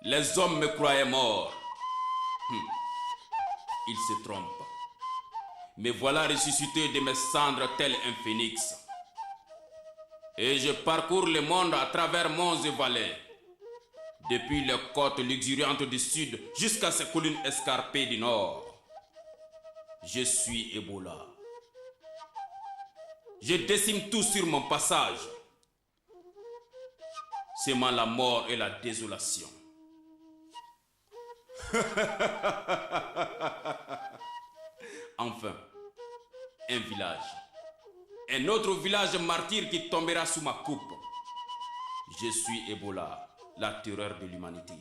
Les hommes me croyaient mort. Ils se trompent. Me voilà ressuscité de mes cendres tel un phénix. Et je parcours le monde à travers monts et vallées. Depuis les côtes luxuriantes du sud jusqu'à ces collines escarpées du nord. Je suis Ebola. Je décime tout sur mon passage, semant la mort et la désolation. Enfin, un village. Un autre village martyr qui tombera sous ma coupe. Je suis Ebola, la terreur de l'humanité.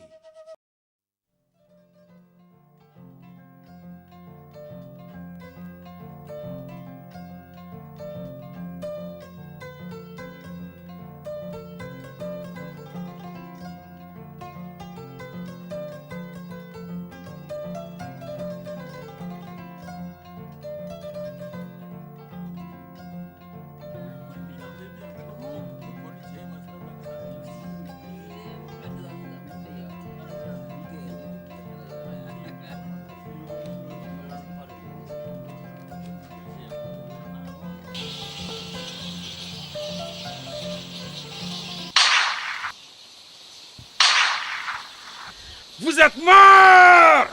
Vous êtes morts!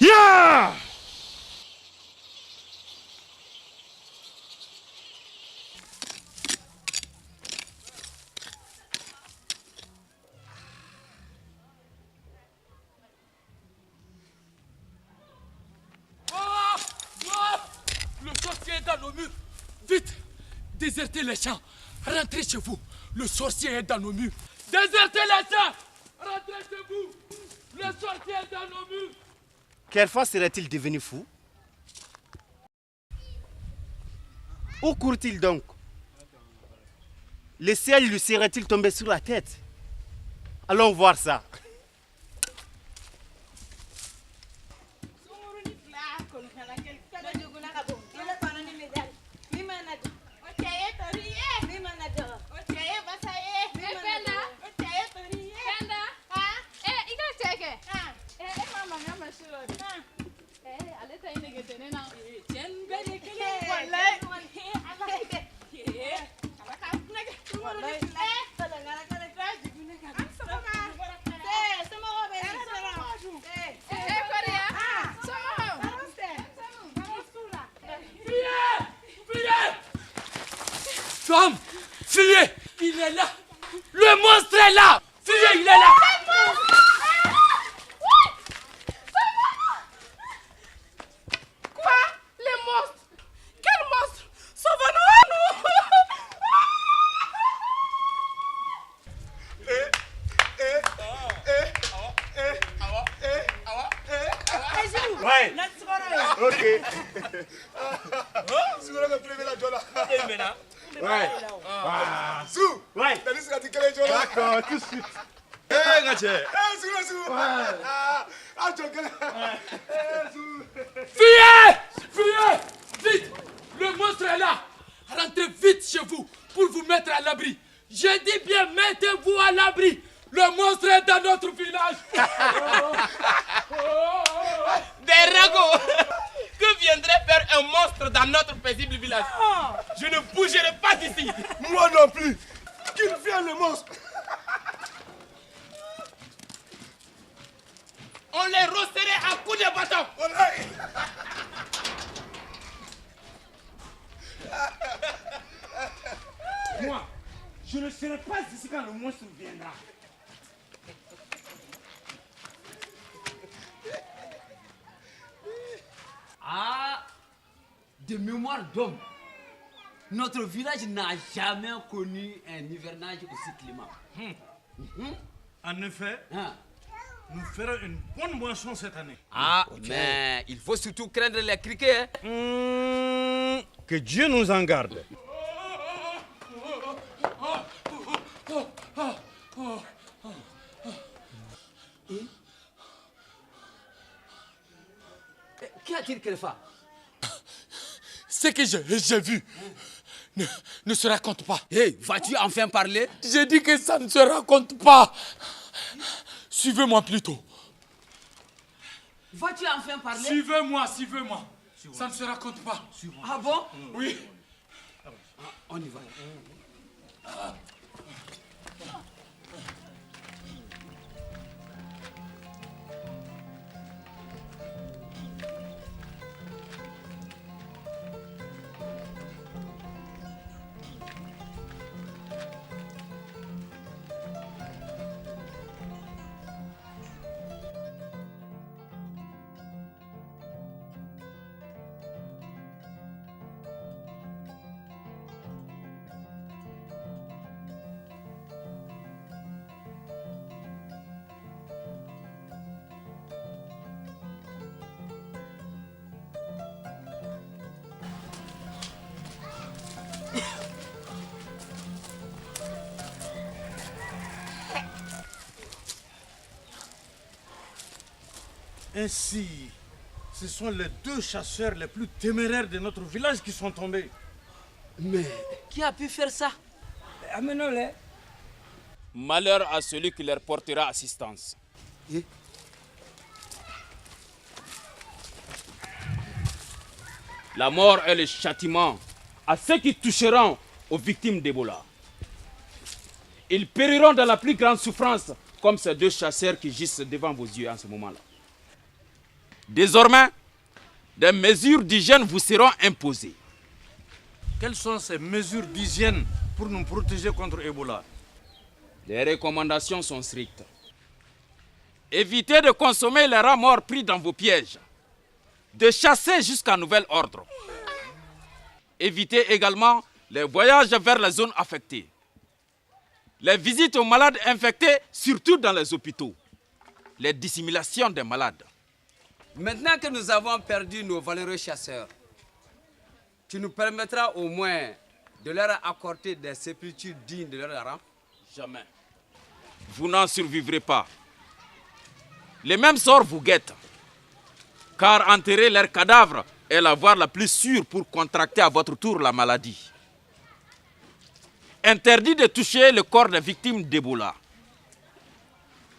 Yeah! Le sorcier est dans nos murs. Vite, désertez les champs. Rentrez chez vous. Le sorcier est dans nos murs. Désertez les champs. Rentrez chez vous. Le sorcier est dans nos murs. Quelle fois serait-il devenu fou? Où court-il donc? Le ciel lui serait-il tombé sur la tête? Allons voir ça. Femme, fuyez. Il est là. Le monstre est là. Fuyez, il est là. Quoi? Les monstres? Quel monstre? Sauvons-nous! Ouais. Ok. Ouais. Sou! Ouais. T'as dit ce qu'a dit quel est Jola? D'accord, tout de suite. Eh, Gaché! Eh, Sou! Ah, Jola! Eh, Sou! Fuyez. Fuyez. Vite. Le monstre est là. Rentrez vite chez vous pour vous mettre à l'abri. Je dis bien, mettez-vous à l'abri. Le monstre est dans notre village. Des ragots! Que viendrait faire un monstre dans notre paisible village? Je ne bougerai pas d'ici. Moi non plus! Qu'il vienne le monstre! On les rosserait à coups de bâton. Moi, je ne serai pas ici quand le monstre viendra. Ah, de mémoire d'homme, notre village n'a jamais connu un hivernage aussi clément. En effet, Hein? nous ferons une bonne moisson cette année. Ah, mais il faut surtout craindre les criquets. Que Dieu nous en garde. Qu'y a-t-il, Kelfa? Ce que j'ai vu ne se raconte pas. Hey, vas-tu enfin parler? J'ai dit que ça ne se raconte pas. Suivez-moi plutôt. Vas-tu enfin parler? Suivez-moi. Ça ne se raconte pas. Ah bon? Oui. On y va. Ainsi, ce sont les 2 chasseurs les plus téméraires de notre village qui sont tombés. Mais qui a pu faire ça? Amenons-les. Malheur à celui qui leur portera assistance. Eh? La mort est le châtiment à ceux qui toucheront aux victimes d'Ebola. Ils périront dans la plus grande souffrance, comme ces 2 chasseurs qui gisent devant vos yeux en ce moment-là. Désormais, des mesures d'hygiène vous seront imposées. Quelles sont ces mesures d'hygiène pour nous protéger contre Ebola? Les recommandations sont strictes. Évitez de consommer les rats morts pris dans vos pièges. De chasser jusqu'à nouvel ordre. Évitez également les voyages vers les zones affectées. Les visites aux malades infectés, surtout dans les hôpitaux. Les dissimulations des malades. Maintenant que nous avons perdu nos valeureux chasseurs, tu nous permettras au moins de leur accorder des sépultures dignes de leur rang? Jamais. Vous n'en survivrez pas. Les mêmes sorts vous guettent. Car enterrer leurs cadavres est la voie la plus sûre pour contracter à votre tour la maladie. Interdit de toucher le corps des victimes d'Ebola.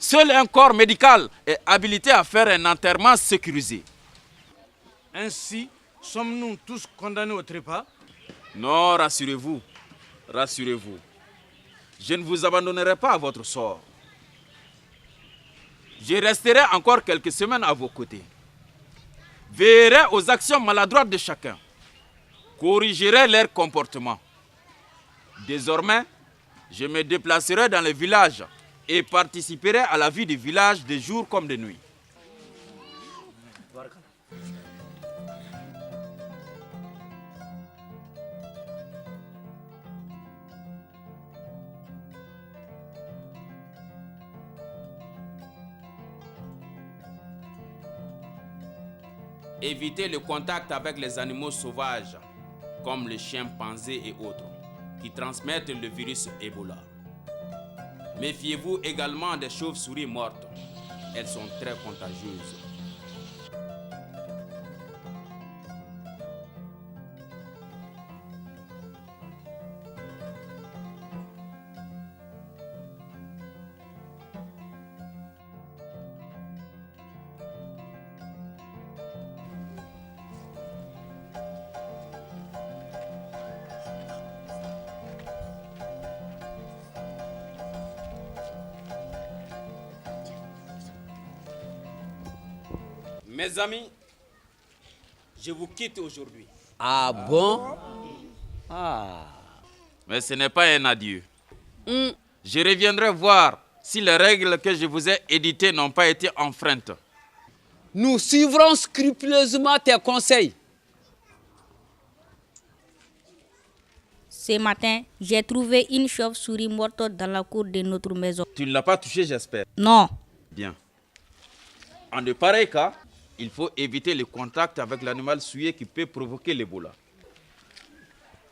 Seul un corps médical est habilité à faire un enterrement sécurisé. Ainsi, sommes-nous tous condamnés au trépas? Non, rassurez-vous. Rassurez-vous. Je ne vous abandonnerai pas à votre sort. Je resterai encore quelques semaines à vos côtés. Veillerai aux actions maladroites de chacun. Corrigerai leur comportement. Désormais, je me déplacerai dans les villages et participerai à la vie du village de jour comme de nuit. Évitez le contact avec les animaux sauvages, comme les chimpanzés et autres, qui transmettent le virus Ebola. Méfiez-vous également des chauves-souris mortes. Elles sont très contagieuses. Mes amis, je vous quitte aujourd'hui. Ah bon? Ah. Mais ce n'est pas un adieu. Je reviendrai voir si les règles que je vous ai éditées n'ont pas été enfreintes. Nous suivrons scrupuleusement tes conseils. Ce matin, j'ai trouvé une chauve-souris morte dans la cour de notre maison. Tu ne l'as pas touchée, j'espère. Non. Bien. En de pareils cas, il faut éviter le contact avec l'animal souillé qui peut provoquer l'Ebola.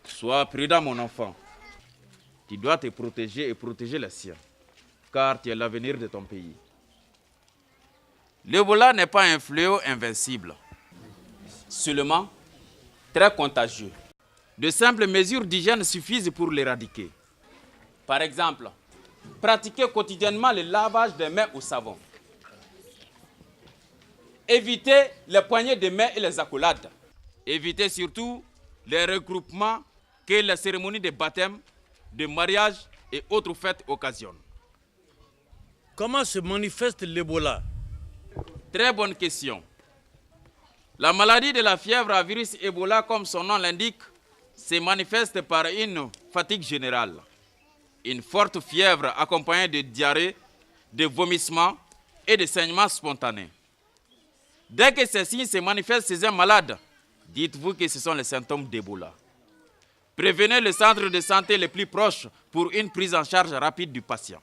Sois prudent, mon enfant. Tu dois te protéger et protéger les siens, car tu es l'avenir de ton pays. L'Ebola n'est pas un fléau invincible, seulement très contagieux. De simples mesures d'hygiène suffisent pour l'éradiquer. Par exemple, Pratiquez quotidiennement le lavage des mains au savon. Évitez les poignées de main et les accolades. Évitez surtout les regroupements que les cérémonies de baptême, de mariage et autres fêtes occasionnent. Comment se manifeste l'Ebola? Très bonne question. La maladie de la fièvre à virus Ebola, comme son nom l'indique, se manifeste par une fatigue générale, une forte fièvre accompagnée de diarrhée, de vomissements et de saignements spontanés. Dès que ces signes se manifestent chez un malade, dites-vous que ce sont les symptômes d'Ebola. Prévenez le centre de santé le plus proche pour une prise en charge rapide du patient.